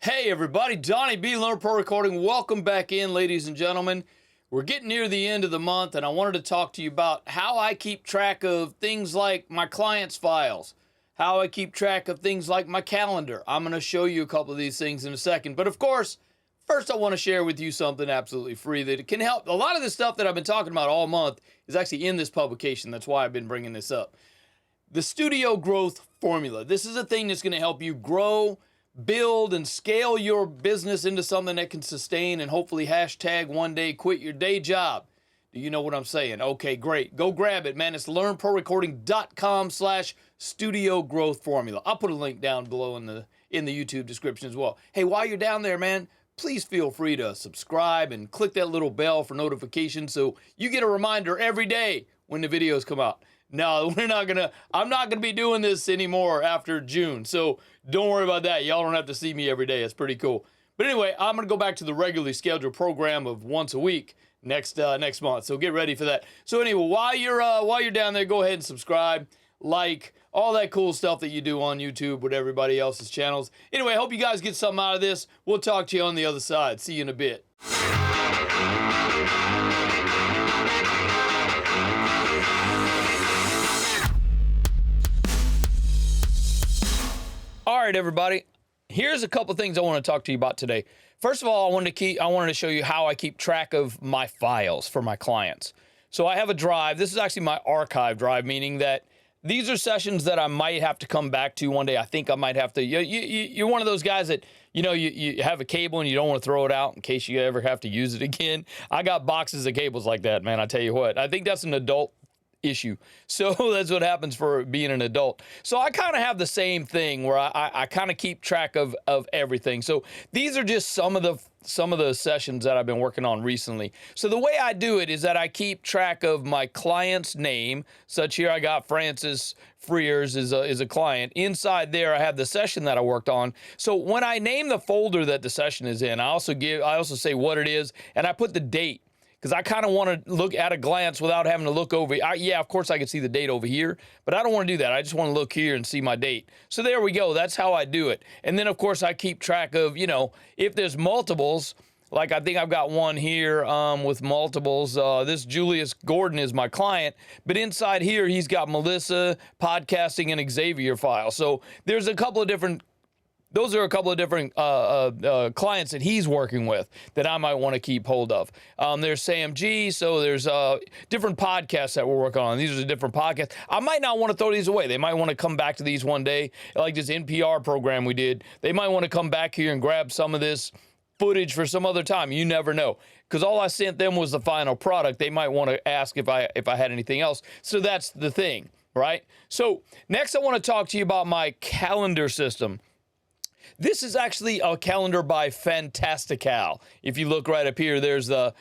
Hey everybody, Donnie B, Learn Pro Recording. Welcome back in, ladies and gentlemen. We're getting near the end of the month, and I wanted to talk to you about how I keep track of things like my clients' files, how I keep track of things like my calendar. I'm going to show you a couple of these things in a second. But of course, first I want to share with you something absolutely free that can help. A lot of the stuff that I've been talking about all month is actually in this publication. That's why I've been bringing this up. The Studio Growth Formula. This is a thing that's going to help you grow, build, and scale your business into something that can sustain and hopefully hashtag one day quit your day job. Do you know what I'm saying? Okay, great. Go grab it, man. It's learnprorecording.com/studio growth formula. I'll put a link down below in the YouTube description as well. Hey, while you're down there, man, please feel free to subscribe and click that little bell for notifications so you get a reminder every day when the videos come out. No, I'm not gonna be doing this anymore after June, so don't worry about that. Y'all don't have to see me every day. It's pretty cool. But anyway, I'm gonna go back to the regularly scheduled program of once a week next month. So get ready for that. So anyway, while you're down there, go ahead and subscribe, like, all that cool stuff that you do on YouTube with everybody else's channels. Anyway, I hope you guys get something out of this. We'll talk to you on the other side. See you in a bit. All right, everybody. Here's a couple things I want to talk to you about today. First of all, I wanted to show you how I keep track of my files for my clients. So I have a drive. This is actually my archive drive, meaning that these are sessions that I might have to come back to one day. I think I might have to. You're one of those guys that, you have a cable and you don't want to throw it out in case you ever have to use it again. I got boxes of cables like that, man. I tell you what. I think that's an adult issue. So that's what happens for being an adult. So I kind of have the same thing where I kind of keep track of everything. So these are just some of the sessions that I've been working on recently. So the way I do it is that I keep track of my client's name. Such here I got Francis Frears is a client. Inside there I have the session that I worked on. So when I name the folder that the session is in, I also say what it is, and I put the date. Because I kind of want to look at a glance without having to look over. Yeah, of course I can see the date over here, but I don't want to do that. I just want to look here and see my date. So there we go. That's how I do it. And then, of course, I keep track of, if there's multiples, like I think I've got one here with multiples. This Julius Gordon is my client, but inside here he's got Melissa, podcasting, and Xavier file. So there's a couple of different clients that he's working with that I might want to keep hold of. There's Sam G. So there's different podcasts that we're working on. These are the different podcasts. I might not want to throw these away. They might want to come back to these one day, like this NPR program we did. They might want to come back here and grab some of this footage for some other time. You never know. Because all I sent them was the final product. They might want to ask if I had anything else. So that's the thing, right? So next I want to talk to you about my calendar system. This is actually a calendar by Fantastical. If you look right up here, there's the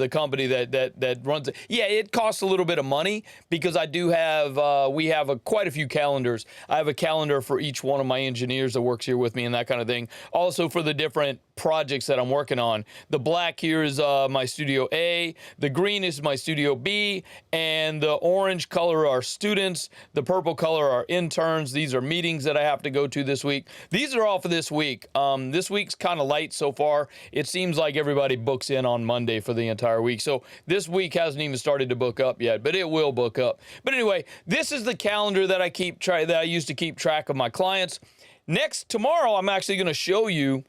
company that runs it. Yeah, it costs a little bit of money because I do have we have quite a few calendars. I have a calendar for each one of my engineers that works here with me and that kind of thing. Also for the different projects that I'm working on. The black here is my Studio A, the green is my Studio B, and the orange color are students, the purple color are interns. These are meetings that I have to go to this week. These are all for this week. This week's kind of light so far. It seems like everybody books in on Monday for the entire week. So this week hasn't even started to book up yet, but it will book up. But anyway, this is the calendar that I use to keep track of my clients. Tomorrow, I'm actually going to show you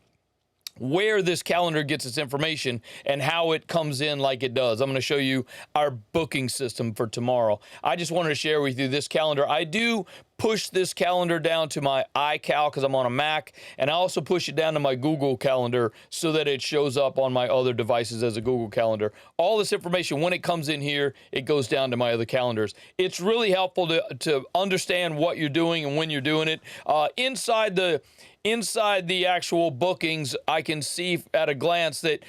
where this calendar gets its information and how it comes in like it does. I'm going to show you our booking system for tomorrow. I just wanted to share with you this calendar. I do push this calendar down to my iCal because I'm on a Mac, and I also push it down to my Google Calendar so that it shows up on my other devices as a Google Calendar. All this information, when it comes in here, it goes down to my other calendars. It's really helpful to understand what you're doing and when you're doing it. Inside the actual bookings, I can see at a glance that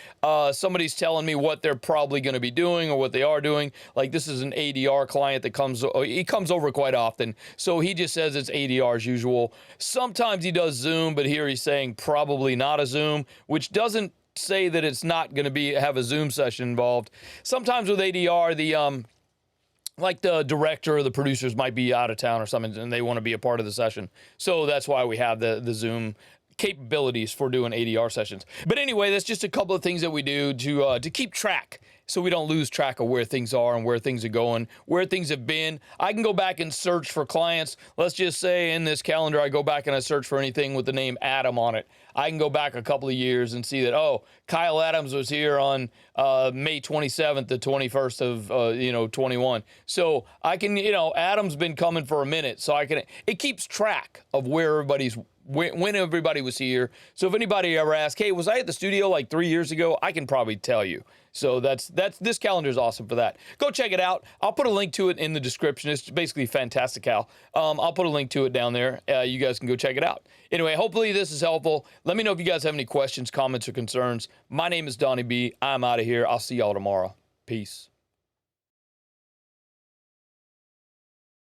somebody's telling me what they're probably going to be doing or what they are doing. Like this is an ADR client that comes over quite often. So he just says it's ADR as usual. Sometimes he does Zoom, but here he's saying probably not a Zoom, which doesn't say that it's not going to have a Zoom session involved. Sometimes with ADR, like the director or the producers might be out of town or something and they want to be a part of the session. So that's why we have the Zoom capabilities for doing ADR sessions. But anyway, that's just a couple of things that we do to keep track, so we don't lose track of where things are and where things are going, where things have been. I can go back and search for clients. Let's just say in this calendar, I go back and I search for anything with the name Adam on it. I can go back a couple of years and see that, oh, Kyle Adams was here on May 27th to 21st of 21. So I can, Adam's been coming for a minute, so it keeps track of where when everybody was here. So if anybody ever asks, hey, was I at the studio like 3 years ago? I can probably tell you. So this calendar is awesome for that. Go check it out. I'll put a link to it in the description. It's basically Fantastical. I'll put a link to it down there. You guys can go check it out. Anyway, hopefully this is helpful. Let me know if you guys have any questions, comments, or concerns. My name is Donnie B. I'm out of here. I'll see y'all tomorrow. Peace.